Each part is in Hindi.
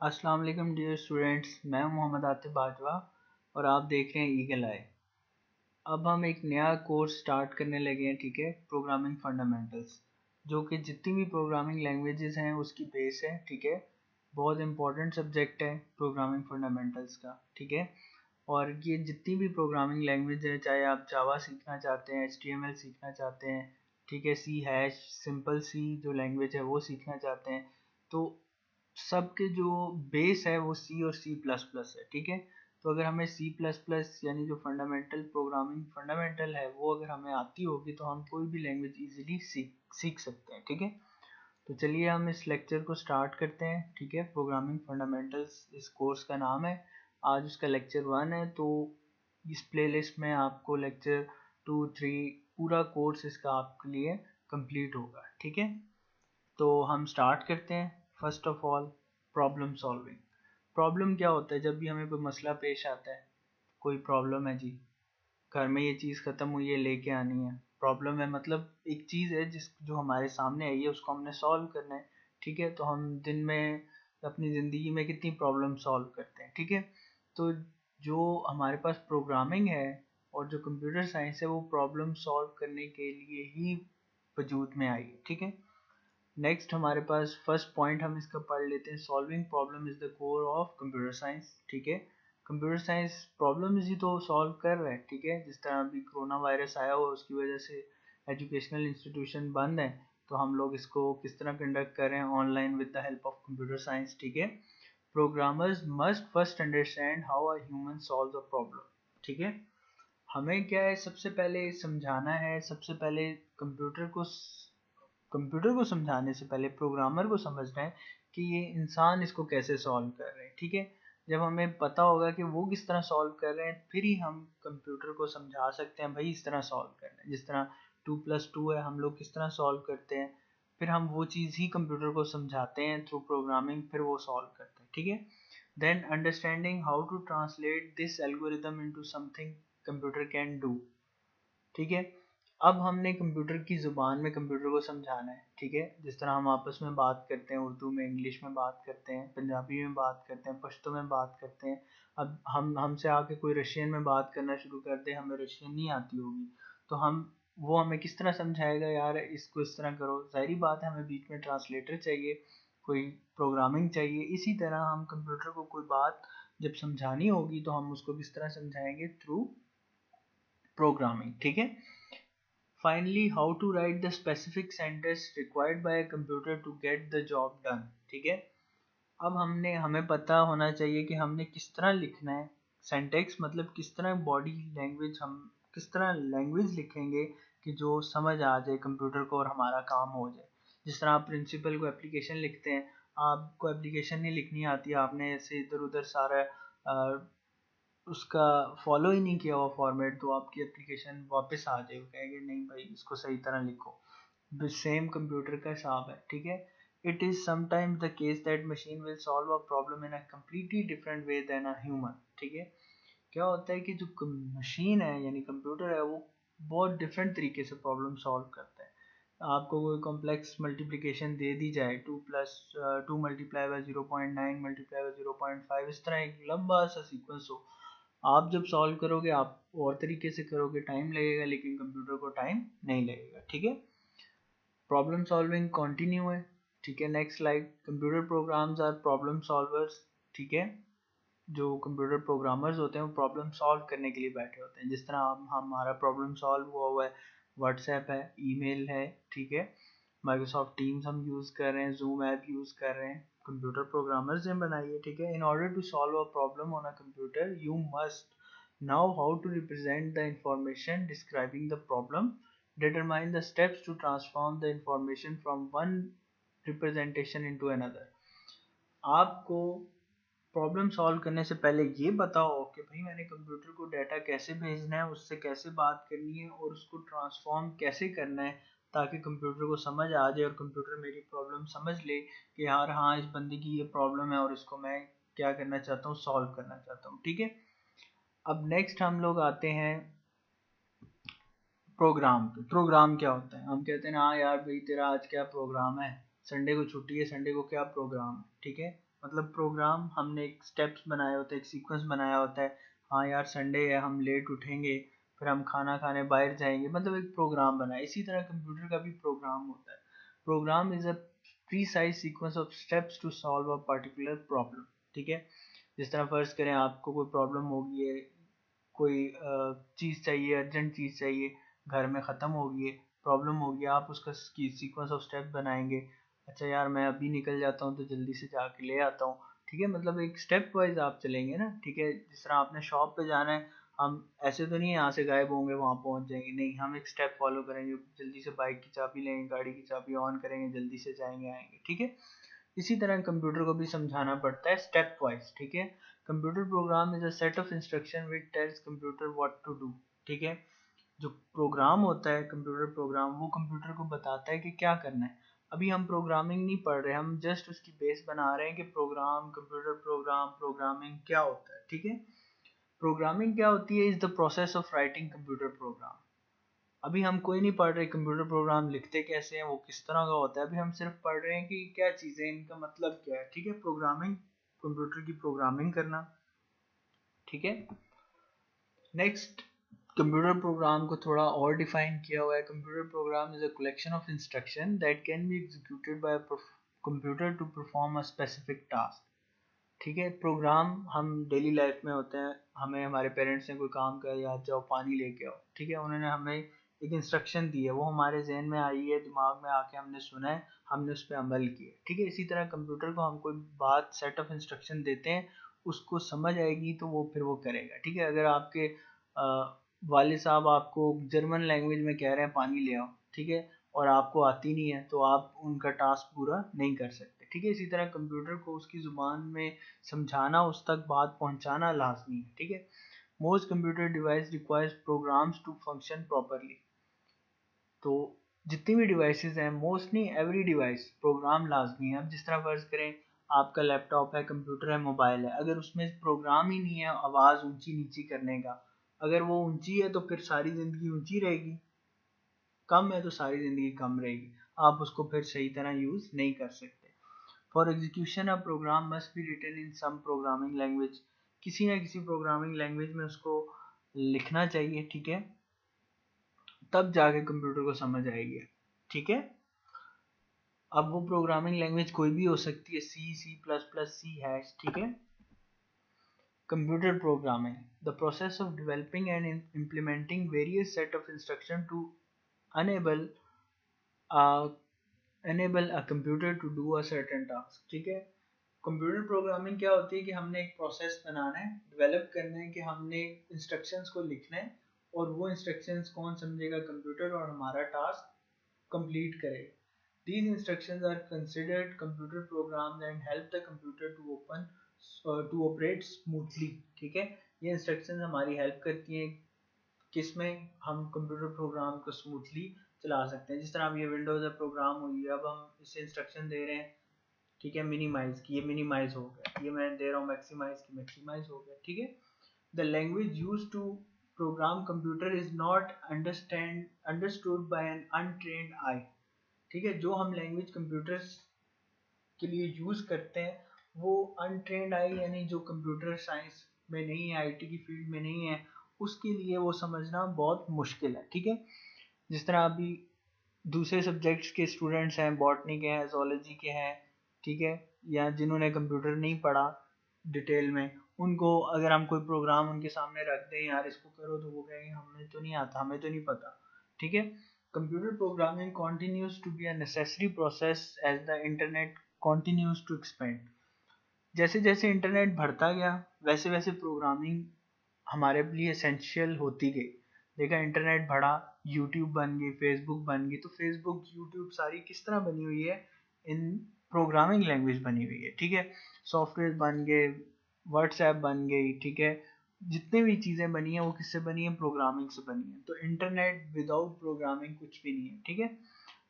अस्सलाम वालेकुम डियर स्टूडेंट्स, मैं हूं मोहम्मद आतिफ बाजवा और आप देख रहे हैं ईगल आई। अब हम एक नया कोर्स स्टार्ट करने लगे हैं, ठीक है, प्रोग्रामिंग फंडामेंटल्स, जो कि जितनी भी प्रोग्रामिंग लैंग्वेजेस हैं उसकी बेस है, ठीक है। बहुत इंपॉर्टेंट सब्जेक्ट है प्रोग्रामिंग फंडामेंटल्स का, ठीक है। और ये जितनी भी प्रोग्रामिंग लैंग्वेज है, चाहे आप जावा सीखना चाहते हैं, HTML सीखना चाहते हैं, ठीक है, सी हैश, सिंपल सी जो लैंग्वेज है वो सीखना चाहते हैं, तो सबके जो बेस है वो सी और सी प्लस प्लस है, ठीक है। तो अगर हमें सी प्लस प्लस यानी जो फंडामेंटल प्रोग्रामिंग फंडामेंटल है वो अगर हमें आती होगी तो हम कोई भी लैंग्वेज इजीली सीख सकते हैं, ठीक है। तो चलिए हम इस लेक्चर को स्टार्ट करते हैं, ठीक है। प्रोग्रामिंग फंडामेंटल्स इस कोर्स का नाम है। आज उसका लेक्चर 1 है, तो इस प्लेलिस्ट में आपको लेक्चर 2, 3 पूरा कोर्स इसका आपके लिए कंप्लीट होगा, ठीक है। तो हम स्टार्ट करते हैं। First of all, problem solving. Problem क्या होता है? जब भी हमें कोई मसला पेश आता है, कोई प्रॉब्लम है जी, घर में ये चीज़ ख़त्म हुई है, लेके आनी है। प्रॉब्लम है मतलब एक चीज़ है जो हमारे सामने आई है, उसको हमने सॉल्व करना है, ठीक है। तो हम दिन में अपनी ज़िंदगी में कितनी प्रॉब्लम सॉल्व करते हैं, ठीक है। तो जो हमारे पास प्रोग्रामिंग है और जो कंप्यूटर साइंस है वो प्रॉब्लम सॉल्व करने के लिए ही वजूद में आई है, ठीक है। नेक्स्ट हमारे पास फर्स्ट पॉइंट हम इसका पढ़ लेते हैं। Solving problem is the core of computer science, ठीक है। कंप्यूटर साइंस प्रॉब्लम्स ही तो सॉल्व कर रहा है, ठीक है। जिस तरह अभी कोरोना वायरस आया हुआ उसकी वजह से एजुकेशनल इंस्टीट्यूशन बंद है, तो हम लोग इसको किस तरह कंडक्ट कर रहे हैं online with the help of computer science, ठीक है। Programmers must first understand how a human solve a problem, ठीक है। हमें क्या है, सबसे पहले समझाना है, सबसे पहले कंप्यूटर को कंप्यूटर को समझाने से पहले प्रोग्रामर को समझना है कि ये इंसान इसको कैसे सॉल्व कर रहे हैं, ठीक है। जब हमें पता होगा कि वो किस तरह सॉल्व कर रहे हैं, फिर ही हम कंप्यूटर को समझा सकते हैं भाई इस तरह सॉल्व करना है। जिस तरह 2+2 है, हम लोग किस तरह सॉल्व करते हैं, फिर हम वो चीज़ ही कंप्यूटर को समझाते हैं थ्रू प्रोग्रामिंग, फिर वो सॉल्व करते हैं, ठीक है। Then understanding how to translate this algorithm into something computer can do, ठीक है। अब हमने कंप्यूटर की ज़ुबान में कंप्यूटर को समझाना है, ठीक है। जिस तरह हम आपस में बात करते हैं, उर्दू में, इंग्लिश में बात करते हैं, पंजाबी में बात करते हैं, पश्तो में बात करते हैं। अब हमसे आके कोई रशियन में बात करना शुरू कर दे, हमें रशियन नहीं आती होगी, तो वो हमें किस तरह समझाएगा, यार इसको इस तरह करो। ज़ाहिरी बात है हमें बीच में ट्रांसलेटर चाहिए, कोई प्रोग्रामिंग चाहिए। इसी तरह हम कंप्यूटर को कोई बात जब समझानी होगी तो हम उसको किस तरह समझाएंगे, थ्रू प्रोग्रामिंग, ठीक है। Finally, how to write the specific sentence required by a computer to get the job done, ठीक है। अब हमें पता होना चाहिए कि हमने किस तरह लिखना है। सेंटेक्स मतलब किस तरह बॉडी लैंग्वेज, हम किस तरह लैंग्वेज लिखेंगे कि जो समझ आ जाए कंप्यूटर को और हमारा काम हो जाए। जिस तरह आप प्रिंसिपल को एप्लीकेशन लिखते हैं, आपको एप्लीकेशन नहीं लिखनी आती, आपने ऐसे इधर उधर सारा उसका फॉलो ही नहीं किया हुआ फॉर्मेट, तो आपकी एप्लीकेशन वापस आ जाए, कहेंगे नहीं भाई इसको सही तरह लिखो। सेम कंप्यूटर का हिसाब है, ठीक है। It is sometimes the case that machine will solve a problem in a completely different way then a human, ठीक है। क्या होता है कि जो मशीन है यानी कंप्यूटर है वो बहुत डिफरेंट तरीके से प्रॉब्लम सॉल्व करता है। आपको कोई कॉम्प्लेक्स मल्टीप्लिकेशन दे दी जाए, 2 मल्टीप्लाई बाय 0.9 मल्टीप्लाई बाय 0.5, इस तरह एक लंबा सा सीक्वेंस हो, आप जब सॉल्व करोगे आप और तरीके से करोगे, टाइम लगेगा, लेकिन कंप्यूटर को टाइम नहीं लगेगा, ठीक है। प्रॉब्लम सॉल्विंग कंटिन्यू है, ठीक है। Next slide. Computer programs are problem solvers, ठीक है। जो कंप्यूटर प्रोग्रामर्स होते हैं वो प्रॉब्लम सॉल्व करने के लिए बैठे होते हैं। जिस तरह हमारा प्रॉब्लम सॉल्व हुआ है, व्हाट्सएप है, ईमेल है, ठीक है, माइक्रोसॉफ्ट टीम्स हम यूज़ कर रहे हैं, जूम ऐप यूज़ कर रहे हैं, कंप्यूटर प्रोग्रामर्स ने बनाई है, ठीक है। In order to solve a problem on a computer you must now how to represent the information describing the problem, determine the steps to transform the information from one representation into another। आपको प्रॉब्लम सॉल्व करने से पहले ये बताओ कि भाई मैंने कंप्यूटर को डाटा कैसे भेजना है, उससे कैसे बात करनी है और उसको ट्रांसफॉर्म कैसे करना है, ताकि कंप्यूटर को समझ आ जाए और कंप्यूटर मेरी प्रॉब्लम समझ ले कि यार हाँ इस बंदे की ये प्रॉब्लम है और इसको मैं क्या करना चाहता हूँ, सॉल्व करना चाहता हूँ, ठीक है। अब नेक्स्ट हम लोग आते हैं प्रोग्राम पे। प्रोग्राम क्या होता है? हम कहते हैं हाँ यार भाई तेरा आज क्या प्रोग्राम है, संडे को छुट्टी है, संडे को क्या प्रोग्राम है, ठीक है। मतलब प्रोग्राम हमने एक स्टेप्स बनाए होते हैं, एक सीक्वेंस बनाया होता है, हाँ यार संडे है हम लेट उठेंगे, फिर हम खाना खाने बाहर जाएंगे, मतलब एक प्रोग्राम बना है। इसी तरह कंप्यूटर का भी प्रोग्राम होता है। Program is a precise sequence of steps to solve a particular problem. ठीक है, जिस तरह फर्ज करें आपको कोई प्रॉब्लम होगी है, कोई चीज़ चाहिए, अर्जेंट चीज़ चाहिए, घर में ख़त्म हो गई है, प्रॉब्लम हो गया, आप उसका सीक्वेंस ऑफ स्टेप बनाएंगे। अच्छा यार मैं अभी निकल जाता हूँ तो जल्दी से जाके ले आता हूँ। ठीक है, मतलब एक स्टेप वाइज आप चलेंगे ना। ठीक है, जिस तरह आपने शॉप पे जाना है, हम ऐसे तो नहीं है यहाँ से गायब होंगे वहाँ पहुँच जाएंगे, नहीं, हम एक स्टेप फॉलो करेंगे, जल्दी से बाइक की चाबी लेंगे, गाड़ी की चाबी ऑन करेंगे, जल्दी से जाएंगे आएंगे। ठीक है, इसी तरह कंप्यूटर को भी समझाना पड़ता है स्टेप वाइज। ठीक है, computer program is a set of instruction which tells computer what to do. ठीक है, जो प्रोग्राम होता है कंप्यूटर प्रोग्राम, वो कंप्यूटर को बताता है कि क्या करना है। अभी हम प्रोग्रामिंग नहीं पढ़ रहे, हम जस्ट उसकी बेस बना रहे हैं कि प्रोग्राम, कंप्यूटर प्रोग्राम, प्रोग्रामिंग क्या होता है। ठीक है, प्रोग्रामिंग क्या होती है, is the process of writing computer program. अभी हम कोई नहीं पढ़ रहे कंप्यूटर प्रोग्राम लिखते कैसे हैं, वो किस तरह का होता है, अभी हम सिर्फ पढ़ रहे हैं कि क्या चीज़ें, इनका मतलब क्या है। ठीक है, प्रोग्रामिंग, कंप्यूटर की प्रोग्रामिंग करना। ठीक है, नेक्स्ट, कंप्यूटर प्रोग्राम को थोड़ा और डिफाइन किया हुआ है। Computer program is a collection of instruction that can be executed by computer to perform a specific task. ठीक है, प्रोग्राम हम डेली लाइफ में होते हैं, हमें हमारे पेरेंट्स ने कोई काम कहा, या जाओ पानी लेके आओ, ठीक है, उन्होंने हमें एक इंस्ट्रक्शन दी है, वो हमारे जहन में आई है, दिमाग में आके हमने सुना है, हमने उस पर अमल किया। ठीक है, इसी तरह कंप्यूटर को हम कोई बात, सेट ऑफ इंस्ट्रक्शन देते हैं, उसको समझ आएगी तो वो फिर वो करेगा। ठीक है, अगर आपके वालिद साहब आपको जर्मन लैंग्वेज में कह रहे हैं पानी ले आओ, ठीक है, और आपको आती नहीं है, तो आप उनका टास्क पूरा नहीं कर सकते। ठीक है, इसी तरह कंप्यूटर को उसकी ज़ुबान में समझाना, उस तक बात पहुंचाना लाजमी है। ठीक है, most computer device requires programs to function properly. तो जितनी भी डिवाइसेस हैं, मोस्ट नहीं, एवरी डिवाइस, प्रोग्राम लाजमी है। अब जिस तरह फर्ज करें आपका लैपटॉप है, कंप्यूटर है, मोबाइल है, अगर उसमें प्रोग्राम ही नहीं है आवाज़ ऊंची नीची करने का, अगर वो ऊंची है तो फिर सारी ज़िंदगी ऊंची रहेगी, कम है तो सारी ज़िंदगी कम रहेगी, आप उसको फिर सही तरह यूज़ नहीं कर सकते। For execution a program must be written in some programming language, किसी ना किसी प्रोग्रामिंग लैंग्वेज में उसको लिखना चाहिए। ठीक है, तब जाके कंप्यूटर को समझ आएगी। ठीक है, अब वो प्रोग्रामिंग लैंग्वेज कोई भी हो सकती है, C, C plus plus, C hash. ठीक है, computer programming, the process of developing and implementing various set of instruction to enable enable a computer to do a certain task। ठीक है, कंप्यूटर प्रोग्रामिंग क्या होती है कि हमने एक प्रोसेस बनाना है, डेवलप करना है, कि हमने इंस्ट्रक्शंस को लिखना है, और वो इंस्ट्रक्शंस कौन समझेगा, कंप्यूटर, और हमारा टास्क कंप्लीट करेगा। These instructions are considered computer programs and help the computer to operate smoothly। ठीक है, ये इंस्ट्रक्शंस हमारी हेल्प करती हैं किसमें, हम कंप्यूटर प्रोग्राम को स्मूथली चला सकते हैं। जिस तरह अब ये विंडोज़ प्रोग्राम हुई है, अब हम इसे इंस्ट्रक्शन दे रहे हैं, ठीक है, मिनिमाइज की, ये मिनिमाइज हो गया, ये मैं दे रहा हूँ मैक्सिमाइज की, मैक्सिमाइज हो गया। ठीक है, the language use to program computer is not understood by an untrained eye. ठीक है, जो हम लैंग्वेज कंप्यूटर्स के लिए यूज करते हैं, वो अनट्रेन्ड आई, यानी जो कंप्यूटर साइंस में नहीं है, आईटी की फील्ड में नहीं है, उसके लिए वो समझना बहुत मुश्किल है। ठीक है, जिस तरह अभी दूसरे सब्जेक्ट्स के स्टूडेंट्स हैं, बॉटनी के हैं, जोलॉजी के हैं, ठीक है, या जिन्होंने कंप्यूटर नहीं पढ़ा डिटेल में, उनको अगर हम कोई प्रोग्राम उनके सामने रख दें, यार इसको करो, तो वो कहेंगे हमें तो नहीं आता, हमें तो नहीं पता। ठीक है, computer programming continues to be a necessary process as the internet continues to expand। जैसे जैसे इंटरनेट बढ़ता गया, वैसे वैसे प्रोग्रामिंग हमारे लिए एसेंशियल होती गई। देखा, इंटरनेट बढ़ा, यूट्यूब बन गई, फेसबुक बन गई, तो फेसबुक, यूट्यूब सारी किस तरह बनी हुई है, इन प्रोग्रामिंग लैंग्वेज बनी हुई है। ठीक है, सॉफ्टवेयर बन गए, व्हाट्सएप बन गई, ठीक है, जितने भी चीज़ें बनी हैं वो किससे बनी है, प्रोग्रामिंग से बनी है। तो इंटरनेट विदाउट प्रोग्रामिंग कुछ भी नहीं है। ठीक है,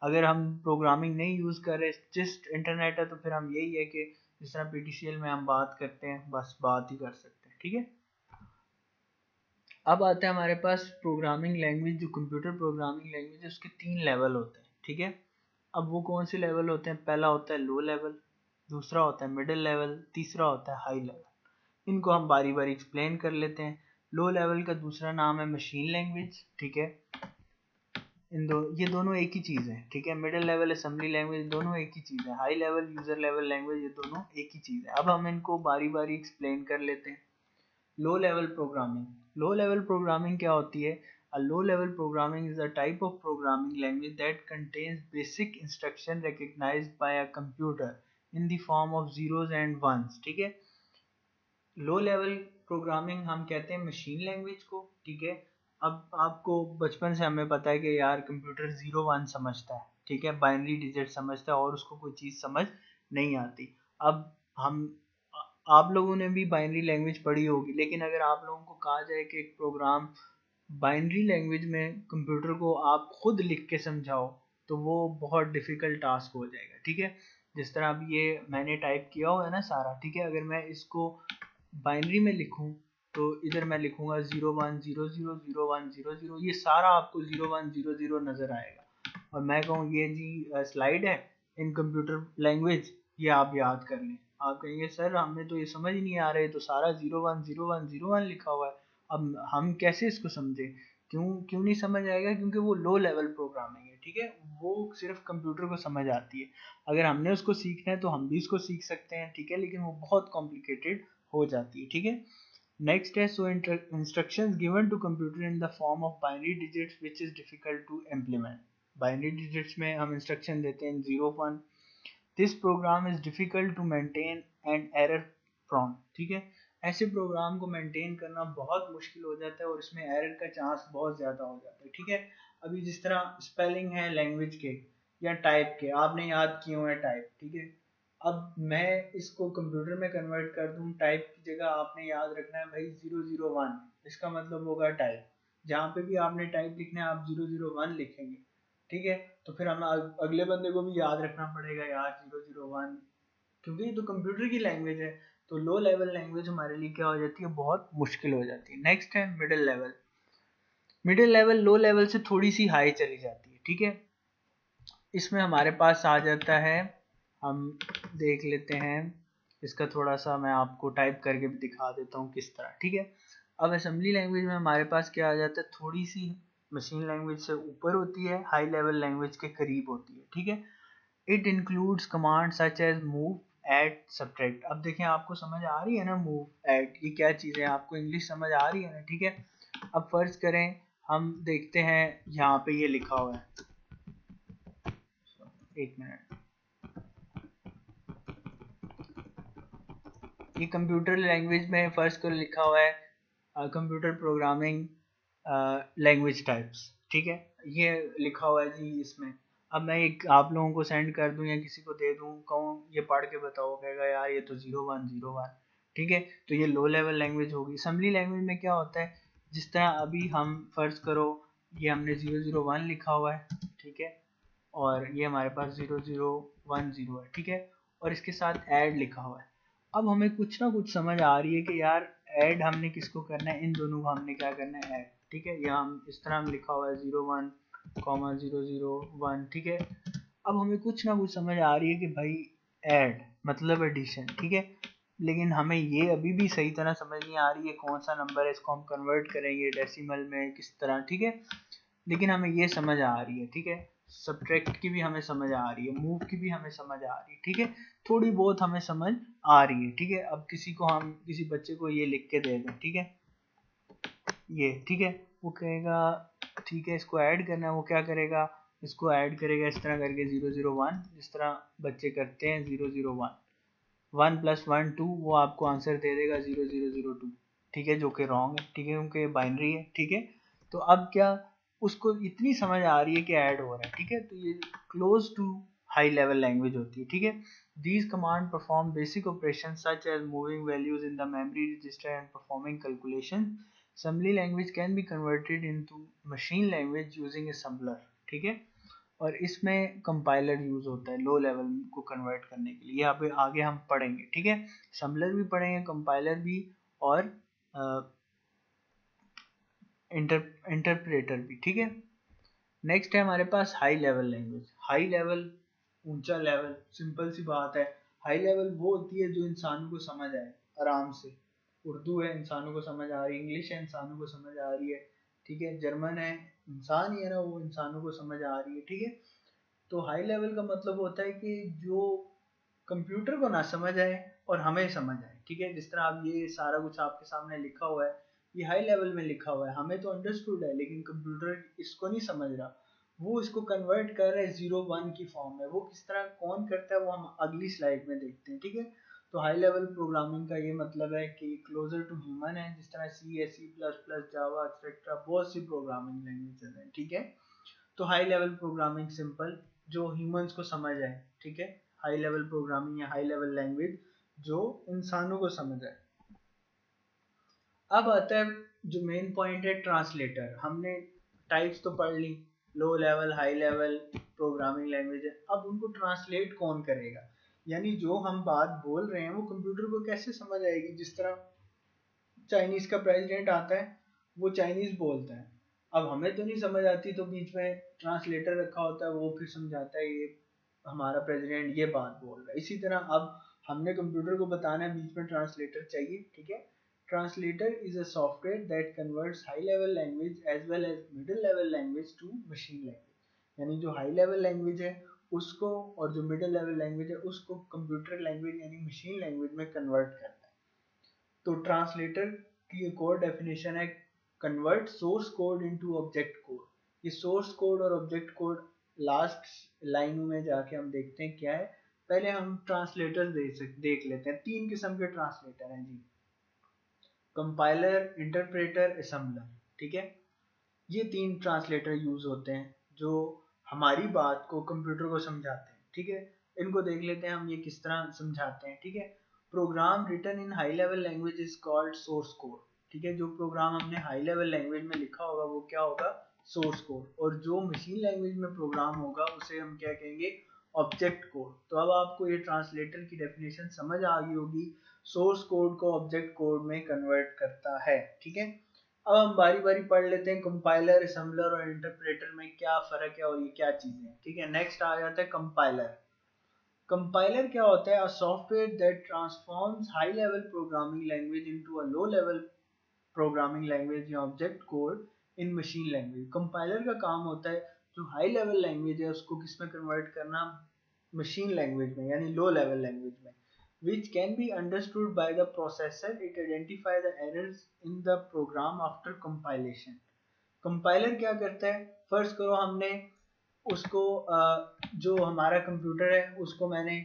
अगर हम प्रोग्रामिंग नहीं यूज़ कर रहे, जस्ट इंटरनेट है, तो फिर हम यही है कि जिस तरह पीटीसीएल में हम बात करते हैं, बस बात ही कर सकते हैं। ठीक है, अब आता है हमारे पास प्रोग्रामिंग लैंग्वेज, जो कंप्यूटर प्रोग्रामिंग लैंग्वेज है, उसके 3 लेवल होते हैं। ठीक है, अब वो कौन से लेवल होते हैं, पहला होता है लो लेवल, दूसरा होता है मिडिल लेवल, तीसरा होता है हाई लेवल। इनको हम बारी बारी एक्सप्लेन कर लेते हैं। लो लेवल का दूसरा नाम है मशीन लैंग्वेज, ठीक है। ये दोनों एक ही चीज़ है, ठीक है। मिडिल लेवल असेंबली लैंग्वेज दोनों एक ही चीज़ है। High level user level language, ये दोनों एक ही चीज़ है। अब हम इनको बारी बारी एक्सप्लेन कर लेते हैं। Low level programming. Low level programming क्या होती है? A low level programming is a type of programming language that contains basic instruction recognized by a computer in the form of zeros and ones, ठीक है। लो लेवल प्रोग्रामिंग हम कहते हैं मशीन लैंग्वेज को, ठीक है। अब आपको बचपन से हमें पता है कि यार कंप्यूटर 0 1 समझता है, ठीक है, बाइनरी डिजिट समझता है और उसको कोई चीज़ समझ नहीं आती। अब हम आप लोगों ने भी बाइनरी लैंग्वेज पढ़ी होगी, लेकिन अगर आप लोगों को कहा जाए कि एक प्रोग्राम बाइनरी लैंग्वेज में कंप्यूटर को आप खुद लिख के समझाओ तो वो बहुत डिफ़िकल्ट टास्क हो जाएगा, ठीक है। जिस तरह अब ये मैंने टाइप किया हुआ है ना सारा, ठीक है, अगर मैं इसको बाइनरी में लिखूं तो इधर मैं लिखूंगा 01000100, ये सारा आपको 0100 नज़र आएगा। और मैं कहूँ ये जी स्लाइड है इन कंप्यूटर लैंग्वेज, ये आप याद कर लें। आप कहेंगे सर हमें तो ये समझ नहीं आ रहा है, तो सारा 010101 लिखा हुआ है, अब हम कैसे इसको समझें? क्यों क्यों नहीं समझ आएगा? क्योंकि वो लो लेवल प्रोग्रामिंग है, ठीक है, वो सिर्फ कंप्यूटर को समझ आती है। अगर हमने उसको सीखना है तो हम भी इसको सीख सकते हैं, ठीक है, लेकिन वो बहुत कॉम्प्लिकेटेड हो जाती है, ठीक है। नेक्स्ट है so instructions given to computer in the form of binary digits which is difficult to implement. Binary digits में हम इंस्ट्रक्शन देते हैं 0 1। This program is difficult to maintain and error prone, ठीक है। ऐसे प्रोग्राम को मेंटेन करना बहुत मुश्किल हो जाता है और इसमें एरर का चांस बहुत ज़्यादा हो जाता है, ठीक है। अभी जिस तरह स्पेलिंग है लैंग्वेज के या टाइप के, आपने याद किए हुए हैं टाइप, ठीक है। अब मैं इसको कंप्यूटर में कन्वर्ट कर दूं टाइप की जगह, आपने याद रखना है भाई 001, इसका मतलब होगा टाइप। जहाँ पे भी आपने टाइप लिखना है आप 001 लिखेंगे, ठीक है। तो फिर हमें अगले बंदे को भी याद रखना पड़ेगा यार 001, क्योंकि ये तो कंप्यूटर की लैंग्वेज है। तो लो लेवल लैंग्वेज हमारे लिए क्या हो जाती है, बहुत मुश्किल हो जाती है। नेक्स्ट है middle level. Middle level low level से थोड़ी सी हाई चली जाती है, ठीक है। इसमें हमारे पास आ जाता है, हम देख लेते हैं इसका थोड़ा सा, मैं आपको टाइप करके भी दिखा देता हूँ किस तरह, ठीक है। अब असेंबली लैंग्वेज में हमारे पास क्या आ जाता है, थोड़ी सी मशीन लैंग्वेज से ऊपर होती है, हाई लेवल लैंग्वेज के करीब होती है, ठीक है। It includes command such as move, add, subtract. अब देखें आपको समझ आ रही है ना मूव, ऐड, ये क्या चीज़ है, आपको इंग्लिश समझ आ रही है ना, ठीक है। अब फर्ज करें हम देखते हैं यहाँ पे ये लिखा हुआ है, एक मिनट, ये कंप्यूटर लैंग्वेज में फर्स्ट को लिखा हुआ है कंप्यूटर प्रोग्रामिंग लैंग्वेज टाइप्स, ठीक है, ये लिखा हुआ है जी इसमें। अब मैं एक आप लोगों को सेंड कर दूं या किसी को दे दूं, कहूँ ये पढ़ के बताओ, कहेगा यार ये तो 0101, ठीक है। तो ये लो लेवल लैंग्वेज होगी। असेंबली लैंग्वेज में क्या होता है, जिस तरह अभी हम फर्ज करो ये हमने 001 लिखा हुआ है, ठीक है, और ये हमारे पास 0010 है, ठीक है, और इसके साथ ऐड लिखा हुआ है। अब हमें कुछ ना कुछ समझ आ रही है कि यार ऐड हमने किसको करना है, इन दोनों को हमने क्या करना है, ऐड, ठीक है। यहाँ हम इस तरह लिखा हुआ है 01,001, ठीक है। अब हमें कुछ ना कुछ समझ आ रही है कि भाई ऐड मतलब एडिशन, ठीक है, लेकिन हमें ये अभी भी सही तरह समझ नहीं आ रही है कौन सा नंबर है, इसको हम कन्वर्ट करेंगे डेसिमल में किस तरह, ठीक है। लेकिन हमें ये समझ आ रही है, ठीक है। सब्ट्रैक्ट की भी हमें समझ आ रही है, मूव की भी हमें समझ आ रही है, ठीक है, थोड़ी बहुत हमें समझ आ रही है, ठीक है। अब किसी को हम किसी बच्चे को ये लिख के दे दें, ठीक है, ये, ठीक है, वो कहेगा ठीक है इसको ऐड करना है, वो क्या करेगा, इसको ऐड करेगा इस तरह करके 001, जिस तरह बच्चे करते हैं 001, 1 + 1 2, वो आपको आंसर दे देगा 0002, ठीक है, जो कि रॉन्ग है, ठीक है, क्योंकि बाइनरी है, ठीक है। तो अब क्या, उसको इतनी समझ आ रही है कि ऐड हो रहा है, ठीक है, तो ये close to high level language होती है, ठीक है। These command perform basic operations such as moving values in the memory register and performing calculation. Assembly language can be converted into machine language using assembler, ठीक है, और इसमें कंपाइलर यूज होता है लो लेवल को कन्वर्ट करने के लिए, यहाँ पे आगे हम पढ़ेंगे, ठीक है। असम्बलर भी पढ़ेंगे, कंपाइलर भी, और इंटरप्रेटर भी, ठीक है। नेक्स्ट है हमारे पास high level language. High level ऊंचा लेवल, सिंपल सी बात है, हाई लेवल वो होती है जो इंसानों को समझ आए आराम से। उर्दू है, इंसानों को समझ आ रही है, इंग्लिश है, इंसानों को समझ आ रही है, ठीक है, जर्मन है, इंसान ही है ना, वो इंसानों को समझ आ रही है, ठीक है। तो हाई लेवल का मतलब होता है कि जो कंप्यूटर को ना समझ आए और हमें समझ आए, ठीक है। जिस तरह अब ये सारा कुछ आपके सामने लिखा हुआ है, ये हाई लेवल में लिखा हुआ है, हमें तो अंडरस्टूड है, लेकिन कंप्यूटर इसको नहीं समझ रहा, वो इसको कन्वर्ट कर रहा है 0 1 की फॉर्म में। वो किस तरह कौन करता है वो हम अगली स्लाइड में देखते हैं, ठीक है। तो हाई लेवल प्रोग्रामिंग का ये मतलब है कि क्लोजर टू ह्यूमन है, जिस तरह सी है, C++, जावा एक्सेट्रा, बहुत सी प्रोग्रामिंग लैंग्वेजेस हैं, ठीक है। तो हाई लेवल प्रोग्रामिंग सिंपल, जो ह्यूमंस को समझ आए, ठीक है। हाई लेवल प्रोग्रामिंग या हाई लेवल लैंग्वेज जो इंसानों को समझ आए। अब आता है जो मेन पॉइंट है, ट्रांसलेटर। हमने टाइप्स तो पढ़ ली, low level, high level programming language है। अब उनको ट्रांसलेट कौन करेगा, यानी जो हम बात बोल रहे हैं वो कंप्यूटर को कैसे समझ आएगी। जिस तरह चाइनीज का प्रेसिडेंट आता है, वो चाइनीज बोलता है, अब हमें तो नहीं समझ आती, तो बीच में ट्रांसलेटर रखा होता है, वो फिर समझाता है ये हमारा प्रेसिडेंट ये बात बोल रहा है। इसी तरह अब हमने कंप्यूटर को बताना है, बीच में ट्रांसलेटर चाहिए, ठीक है। Translator is a software that converts high level language as well as middle level language to machine language. यानी जो हाई लेवल लैंग्वेज है उसको, और जो मिडिल लेवल लैंग्वेज है उसको कंप्यूटर लैंग्वेज यानी मशीन लैंग्वेज में कन्वर्ट करता है। तो ट्रांसलेटर की एक और डेफिनेशन है, convert source code into object code. ये सोर्स कोड और ऑब्जेक्ट कोड लास्ट लाइन में जाके हम देखते हैं क्या है। पहले हम ट्रांसलेटर देख लेते हैं। 3 किस्म के ट्रांसलेटर हैं जी, कंपाइलर, इंटरप्रेटर, असेंबलर, ठीक है। ये 3 ट्रांसलेटर यूज होते हैं जो हमारी बात को कंप्यूटर को समझाते हैं, ठीक है। इनको देख लेते हैं हम ये किस तरह समझाते हैं, ठीक है। Program written in high level language is called source code, ठीक है। जो प्रोग्राम हमने हाई लेवल लैंग्वेज में लिखा होगा वो क्या होगा, सोर्स कोड। और जो मशीन लैंग्वेज में प्रोग्राम होगा उसे हम क्या कहेंगे, ऑब्जेक्ट कोड। तो अब आपको ये ट्रांसलेटर की डेफिनेशन समझ आ गई होगी, सोर्स कोड को ऑब्जेक्ट कोड में कन्वर्ट करता है, ठीक है। अब हम बारी बारी पढ़ लेते हैं कंपाइलर, असेंबलर और इंटरप्रेटर में क्या फर्क है और ये क्या चीजें हैं, ठीक है। नेक्स्ट आ जाता है कंपाइलर। कंपाइलर क्या होता है, अ software that transforms high level programming language into a low level programming language या ऑब्जेक्ट कोड इन मशीन लैंग्वेज। कंपाइलर का काम होता है जो हाई लेवल लैंग्वेज है उसको किस में कन्वर्ट करना, मशीन लैंग्वेज में यानी लो लेवल लैंग्वेज में, which can be understood by the processor. It identify the errors in the program after compilation. Compiler क्या करता है, फर्स्ट करो हमने उसको जो हमारा कंप्यूटर है उसको मैंने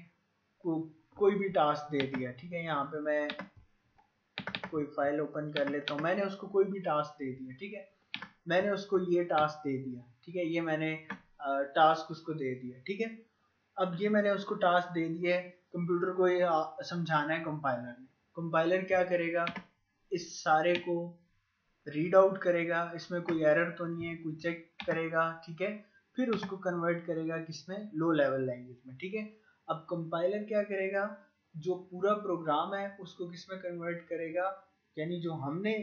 कोई भी टास्क दे दिया, ठीक है। यहाँ पे मैं कोई फाइल ओपन कर लेता हूँ, मैंने उसको कोई भी टास्क दे दिया, ठीक है। मैंने उसको ये टास्क दे दिया, ठीक है, ये मैंने टास्क उसको दे दिया, ठीक है। अब ये मैंने उसको टास्क दे दिया है, कंप्यूटर को ये समझाना है कंपाइलर ने। कंपाइलर क्या करेगा, इस सारे को रीड आउट करेगा, इसमें कोई एरर तो नहीं है, कोई चेक करेगा, ठीक है। फिर उसको कन्वर्ट करेगा किसमें, लो लेवल लैंग्वेज में, ठीक है। अब कंपाइलर क्या करेगा, जो पूरा प्रोग्राम है उसको किसमें कन्वर्ट करेगा, यानी जो हमने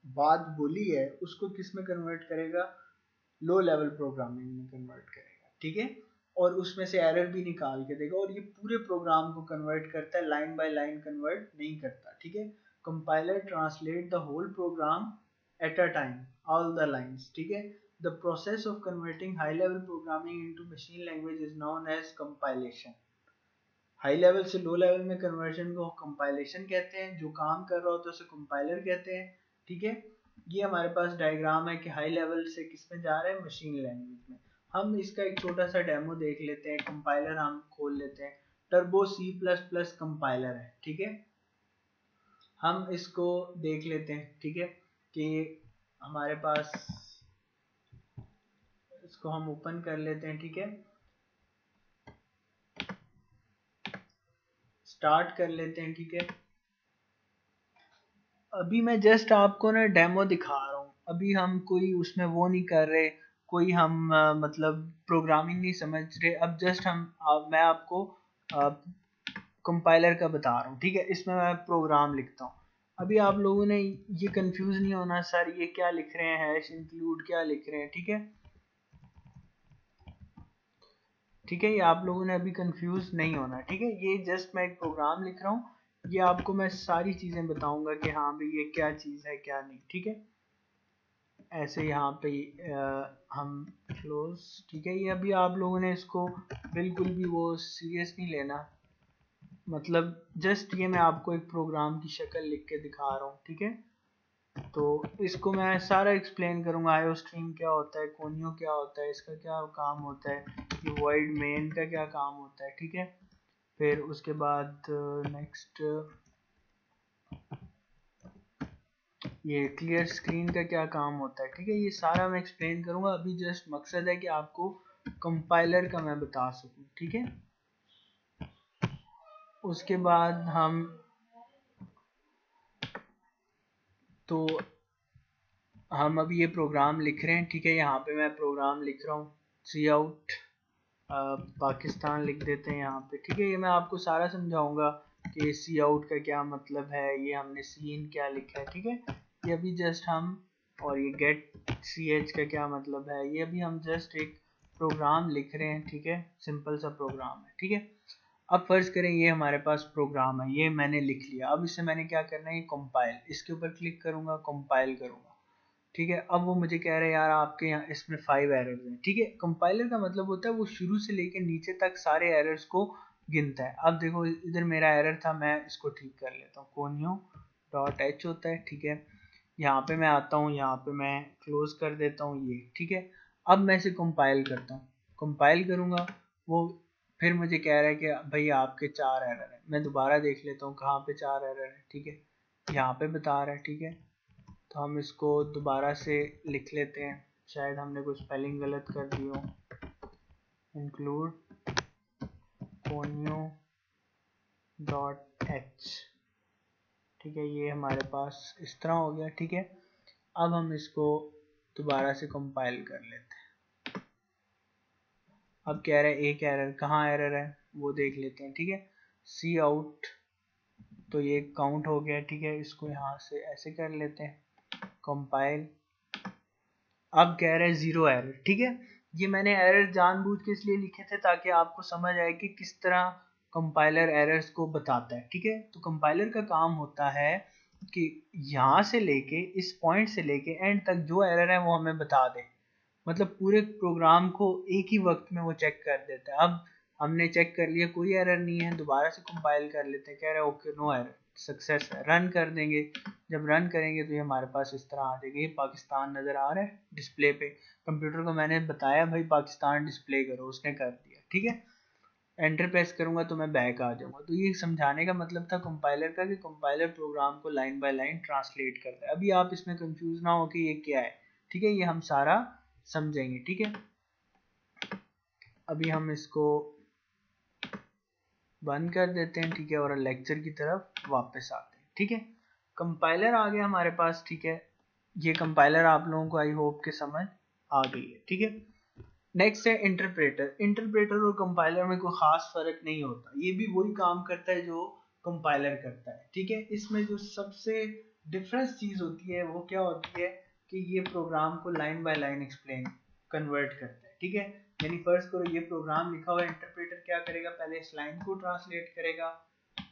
बात बोली है उसको किसमें कन्वर्ट करेगा, लो लेवल प्रोग्रामिंग में कन्वर्ट करेगा, ठीक है। और उसमें से एरर भी निकाल के देगा, और ये पूरे प्रोग्राम को कन्वर्ट करता है, लाइन बाय लाइन कन्वर्ट नहीं करता, ठीक है। Compiler translate the whole program at a time, all the lines, ठीक है। The process of converting high level programming into machine language is known as compilation. High level से लो लेवल में कन्वर्जन को कंपाइलेशन कहते हैं, जो काम कर रहा होता है उसे कंपाइलर कहते हैं, ठीक है। ये हमारे पास डायग्राम है कि हाई लेवल से किस में जा रहा है, मशीन लैंग्वेज में। हम इसका एक छोटा सा डेमो देख लेते हैं। कंपाइलर हम खोल लेते हैं, टर्बो C++ कंपाइलर है, ठीक है। हम इसको देख लेते हैं, ठीक है, कि हमारे पास, इसको हम ओपन कर लेते हैं, ठीक है, स्टार्ट कर लेते हैं, ठीक है। अभी मैं जस्ट आपको ना डेमो दिखा रहा हूँ, अभी हम कोई उसमें वो नहीं कर रहे, कोई हम मतलब प्रोग्रामिंग नहीं समझ रहे। अब जस्ट मैं आपको कंपाइलर का बता रहा हूँ, ठीक है। इसमें मैं प्रोग्राम लिखता हूँ। अभी आप लोगों ने ये कंफ्यूज नहीं होना, सर ये क्या लिख रहे हैं, हैश इंक्लूड क्या लिख रहे हैं, ठीक है। ठीक है, ये आप लोगों ने अभी कंफ्यूज नहीं होना, ठीक है। ये जस्ट मैं एक प्रोग्राम लिख रहा हूँ, ये आपको मैं सारी चीज़ें बताऊंगा कि हाँ भाई ये क्या चीज़ है क्या नहीं, ठीक है। ऐसे यहाँ पे हम क्लोज, ठीक है। ये अभी आप लोगों ने इसको बिल्कुल भी वो सीरियस नहीं लेना, मतलब जस्ट ये मैं आपको एक प्रोग्राम की शक्ल लिख के दिखा रहा हूँ, ठीक है। तो इसको मैं सारा एक्सप्लेन करूँगा, आईओ स्ट्रीम क्या होता है, कोनियो क्या होता है, इसका क्या काम होता है, ये वॉइड मेन का क्या काम होता है, ठीक है। फिर उसके बाद नेक्स्ट ये क्लियर स्क्रीन का क्या काम होता है, ठीक है। ये सारा मैं एक्सप्लेन करूँगा, अभी जस्ट मकसद है कि आपको कंपाइलर का मैं बता सकूँ, ठीक है। उसके बाद हम अभी ये प्रोग्राम लिख रहे हैं, ठीक है। यहाँ पे मैं प्रोग्राम लिख रहा हूँ, सी आउट पाकिस्तान लिख देते हैं यहाँ पे, ठीक है। ये मैं आपको सारा समझाऊंगा कि सी आउट का क्या मतलब है, ये हमने सी इन क्या लिखा है, ठीक है। ये अभी जस्ट हम, और ये गेट सी एच का क्या मतलब है, ये अभी हम जस्ट एक प्रोग्राम लिख रहे हैं, ठीक है। सिंपल सा प्रोग्राम है, ठीक है। अब फर्ज करें ये हमारे पास प्रोग्राम है, ये मैंने लिख लिया, अब इसे मैंने क्या करना है, कंपाइल, इसके ऊपर क्लिक करूंगा, कंपाइल करूंगा, ठीक है। अब वो मुझे कह रहे हैं यार आपके यहाँ इसमें 5 एरर्स हैं, ठीक है। कंपाइलर का मतलब होता है वो शुरू से लेकर नीचे तक सारे एरर्स को गिनता है। अब देखो इधर मेरा एरर था, मैं इसको ठीक कर लेता हूँ, कोनियो डॉट एच होता है, ठीक है। यहाँ पे मैं आता हूँ, यहाँ पे मैं क्लोज कर देता हूँ ये, ठीक है। अब मैं इसे कंपाइल करता हूँ, कंपाइल करूँगा, वो फिर मुझे कह रहा है कि भाई आपके 4 एरर है। मैं दोबारा देख लेता हूँ कहाँ पे 4 एरर है, ठीक है। यहाँ पे बता रहा है, ठीक है। तो हम इसको दोबारा से लिख लेते हैं, शायद हमने कुछ स्पेलिंग गलत कर दी हो। इंक्लूड कोनियो डॉट एच, ठीक है। ये हमारे पास इस तरह हो गया, ठीक है। अब हम इसको दोबारा से कंपाइल कर लेते हैं। अब कह रहा है एक एरर, कहाँ एरर है वो देख लेते हैं, ठीक है। सी आउट, तो ये काउंट हो गया, ठीक है। इसको यहाँ से ऐसे कर लेते हैं, कंपाइल। अब कह रहे हैं 0 एरर, ठीक है। ये मैंने एरर जानबूझ के इसलिए लिखे थे ताकि आपको समझ आए कि किस तरह कंपाइलर एरर्स को बताता है, ठीक है। तो कंपाइलर का काम होता है कि यहाँ से लेके इस पॉइंट से लेके एंड तक जो एरर है वो हमें बता दे, मतलब पूरे प्रोग्राम को एक ही वक्त में वो चेक कर देता है। अब हमने चेक कर लिया कोई एरर नहीं है, दोबारा से कंपाइल कर लेते हैं, कह रहे हैं ओके नो एरर, सक्सेस है, रन कर देंगे। जब रन करेंगे तो ये हमारे पास इस तरह आ जाएगा, ये पाकिस्तान नज़र आ रहा है डिस्प्ले पे। कंप्यूटर को मैंने बताया भाई पाकिस्तान डिस्प्ले करो, उसने कर दिया, ठीक है। एंटर प्रेस करूंगा तो मैं बैक आ जाऊंगा। तो ये समझाने का मतलब था कंपाइलर का कि कंपाइलर प्रोग्राम को लाइन बाय लाइन ट्रांसलेट करता है। अभी आप इसमें कंफ्यूज ना हो कि ये क्या है, ठीक है। ये हम सारा समझेंगे, ठीक है। अभी हम इसको बंद कर देते हैं, ठीक है, और लेक्चर की तरफ वापस आते हैं, ठीक है। कंपाइलर आ गया हमारे पास, ठीक है। ये कंपाइलर आप लोगों को आई होप के समझ आ गई है, ठीक है। नेक्स्ट है इंटरप्रेटर। इंटरप्रेटर और कंपाइलर में कोई खास फर्क नहीं होता, ये भी वही काम करता है जो कंपाइलर करता है, ठीक है। इसमें जो सबसे डिफरेंस चीज होती है वो क्या होती है कि ये प्रोग्राम को line by line explain convert करता है, ठीक है। यानी फर्स्ट करो ये प्रोग्राम लिखा हुआ है, इंटरप्रेटर क्या करेगा, पहले इस लाइन को ट्रांसलेट करेगा,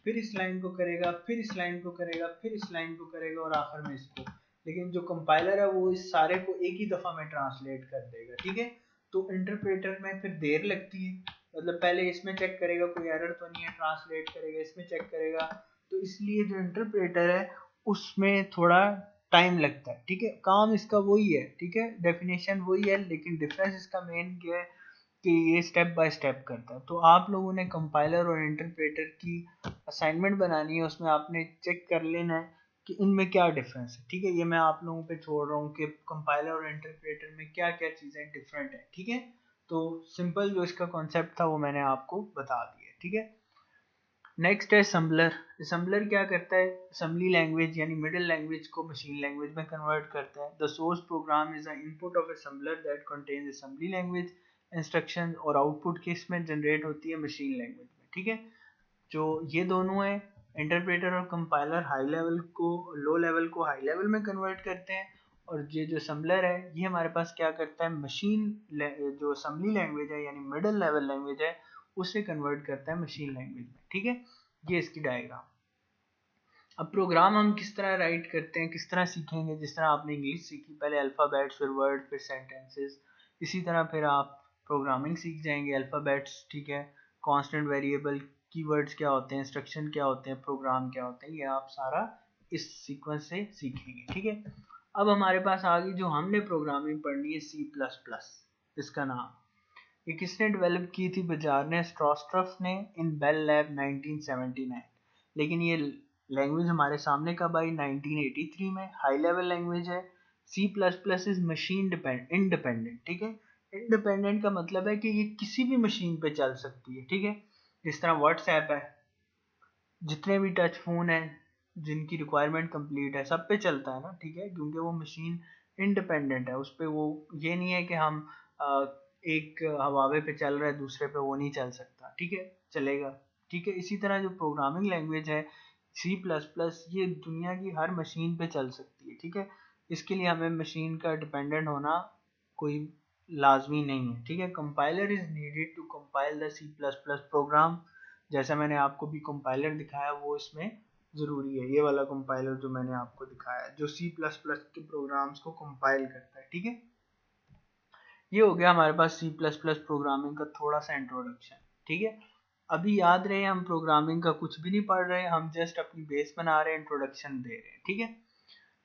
फिर इस लाइन को करेगा, फिर इस लाइन को करेगा, फिर इस लाइन को करेगा और आखिर में इसको। लेकिन जो कंपाइलर है वो इस सारे को एक ही दफा में ट्रांसलेट कर देगा, ठीक है। तो इंटरप्रेटर में फिर देर लगती है, मतलब पहले इसमें चेक करेगा कोई एरर तो नहीं है, ट्रांसलेट करेगा, इसमें चेक करेगा, तो इसलिए जो इंटरप्रेटर है उसमें थोड़ा टाइम लगता है, ठीक है। काम इसका वही है, ठीक है, डेफिनेशन वही है, लेकिन डिफरेंस इसका मेन क्या है कि ये स्टेप बाय स्टेप करता है। तो आप लोगों ने कंपाइलर और इंटरप्रेटर की असाइनमेंट बनानी है, उसमें आपने चेक कर लेना है कि इनमें क्या डिफरेंस है, ठीक है। ये मैं आप लोगों पे छोड़ रहा हूँ कि कंपाइलर और इंटरप्रेटर में क्या क्या चीज़ें डिफरेंट है, ठीक है। तो सिंपल जो इसका कॉन्सेप्ट था वो मैंने आपको बता दिया, ठीक है। नेक्स्ट है असम्बलर। असम्बलर क्या करता है, असम्बली लैंग्वेज यानी मिडिल लैंग्वेज को मशीन लैंग्वेज में कन्वर्ट करता है। The source program is the input of assembler that contains assembly language instruction, और आउटपुट किस में जनरेट होती है, मशीन लैंग्वेज में, ठीक है। जो ये दोनों है इंटरप्रेटर और कंपाइलर, हाई लेवल को लो लेवल को हाई लेवल में कन्वर्ट करते हैं, और ये जो असम्बलर है ये हमारे पास क्या करता है, मशीन जो असम्बली लैंग्वेज है यानी मिडिल लेवल लैंग्वेज है उसे कन्वर्ट करता है मशीन लैंग्वेज में। ठीक है, ये इसकी डायग्राम। अब प्रोग्राम हम किस तरह राइट करते हैं, किस तरह सीखेंगे, जिस तरह आपने इंग्लिश सीखी, पहले अल्फ़ाबेट्स फिर वर्ड फिर सेंटेंसेस, इसी तरह फिर आप प्रोग्रामिंग सीख जाएंगे। अल्फ़ाबेट्स, ठीक है, कांस्टेंट वेरिएबल, कीवर्ड्स क्या होते हैं, इंस्ट्रक्शन क्या होते हैं, प्रोग्राम क्या होते हैं, ये आप सारा इस सीक्वेंस से सीखेंगे। ठीक है, अब हमारे पास आ गई जो हमने प्रोग्रामिंग पढ़नी है, C++। इसका नाम ये किसने डेवलप की थी, बाजार ने, स्ट्रॉस्ट्रफ ने, इन बेल लैब 1979। लेकिन ये लैंग्वेज हमारे सामने कब आई, 1983 में। हाई लेवल लैंग्वेज है। C plus plus is machine independent. ठीक है, इंडिपेंडेंट का मतलब है कि ये किसी भी मशीन पे चल सकती है। ठीक है, जिस तरह व्हाट्सएप है, जितने भी टच फोन है जिनकी रिक्वायरमेंट कंप्लीट है सब पे चलता है ना। ठीक है, क्योंकि वो मशीन इंडिपेंडेंट है, उस पर वो ये नहीं है कि हम एक हवावे पे चल रहा है दूसरे पे वो नहीं चल सकता। ठीक है, चलेगा। ठीक है, इसी तरह जो प्रोग्रामिंग लैंग्वेज है C++, ये दुनिया की हर मशीन पे चल सकती है। ठीक है, इसके लिए हमें मशीन का डिपेंडेंट होना कोई लाजमी नहीं है। ठीक है, compiler is needed to compile the C++ program. जैसा मैंने आपको भी कंपाइलर दिखाया वो इसमें ज़रूरी है, ये वाला कंपाइलर जो मैंने आपको दिखाया जो C++ के प्रोग्राम्स को कंपाइल करता है। ठीक है, ये हो गया हमारे पास C++ प्रोग्रामिंग का थोड़ा सा इंट्रोडक्शन। ठीक है, अभी याद रहे हम प्रोग्रामिंग का कुछ भी नहीं पढ़ रहे, हम जस्ट अपनी बेस बना रहे हैं, इंट्रोडक्शन दे रहे हैं। ठीक है,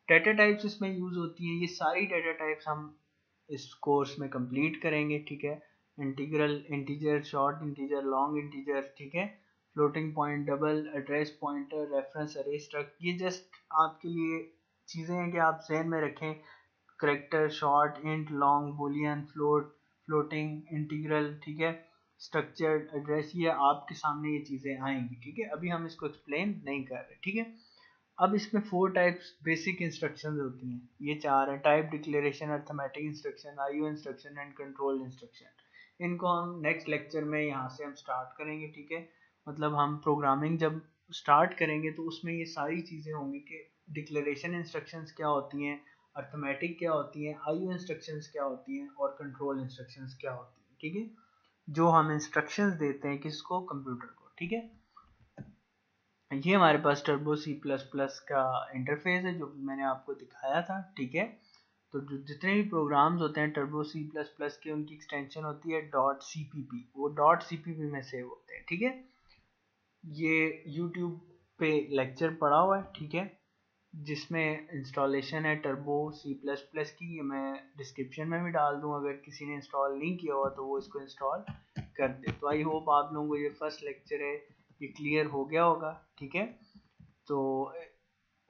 डेटा टाइप्स इसमें यूज होती हैं, ये सारी डेटा टाइप्स हम इस कोर्स में कंप्लीट करेंगे। ठीक है, integral, integer, short integer, long integer, ठीक है, floating point, double, address pointer, reference, अरे, स्ट्रक्ट, ये जस्ट आपके लिए चीज़ें हैं कि आप जहन में रखें। Character, short, int, long, Boolean, float, floating, integral, ठीक है, स्ट्रक्चर्ड, एड्रेस, ये आपके सामने ये चीज़ें आएंगी। ठीक है, अभी हम इसको एक्सप्लेन नहीं कर रहे। ठीक है, अब इसमें 4 टाइप्स बेसिक इंस्ट्रक्शंस होती हैं, ये 4 हैं, type, declaration, arithmetic instruction, IO instruction and control instruction. इनको हम नेक्स्ट लेक्चर में यहाँ से हम स्टार्ट करेंगे। ठीक है, मतलब हम प्रोग्रामिंग जब स्टार्ट करेंगे तो उसमें ये सारी चीज़ें होंगी कि डिक्लेरेशन इंस्ट्रक्शंस क्या होती हैं, अर्थमेटिक क्या होती हैं, आईओ इंस्ट्रक्शंस क्या होती हैं और कंट्रोल इंस्ट्रक्शंस क्या होती हैं। ठीक है, जो हम इंस्ट्रक्शंस देते हैं किसको, कंप्यूटर को। ठीक है, ये हमारे पास टर्बो C++ का इंटरफेस है जो भी मैंने आपको दिखाया था। ठीक है, तो जो जितने भी प्रोग्राम्स होते हैं टर्बो C++ के, उनकी एक्सटेंशन होती है .cpp, वो .cpp में सेव होते हैं। ठीक है, ये YouTube पे लेक्चर पड़ा हुआ है। ठीक है, जिसमें इंस्टॉलेशन है टर्बो C++ की, ये मैं डिस्क्रिप्शन में भी डाल दूँ, अगर किसी ने इंस्टॉल नहीं किया हुआ तो वो इसको इंस्टॉल कर दे। तो आई होप आप लोगों को ये फर्स्ट लेक्चर है ये क्लियर हो गया होगा। ठीक है, तो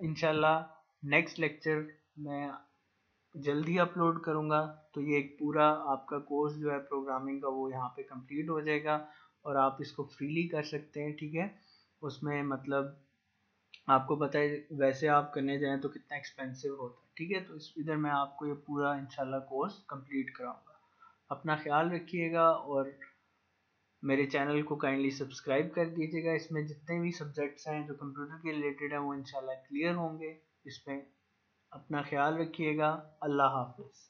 इंशाल्लाह नेक्स्ट लेक्चर मैं जल्दी अपलोड करूँगा, तो ये एक पूरा आपका कोर्स जो है प्रोग्रामिंग का वो यहाँ पे कंप्लीट हो जाएगा और आप इसको फ्रीली कर सकते हैं। ठीक है, उसमें मतलब आपको पता है वैसे आप करने जाएं तो कितना एक्सपेंसिव होता है। ठीक है, तो इस इधर मैं आपको ये पूरा इंशाल्लाह कोर्स कंप्लीट कराऊंगा। अपना ख्याल रखिएगा और मेरे चैनल को काइंडली सब्सक्राइब कर दीजिएगा। इसमें जितने भी सब्जेक्ट्स हैं जो कंप्यूटर के रिलेटेड हैं वो इंशाल्लाह क्लियर होंगे इसमें। अपना ख्याल रखिएगा। अल्लाह हाफिज़।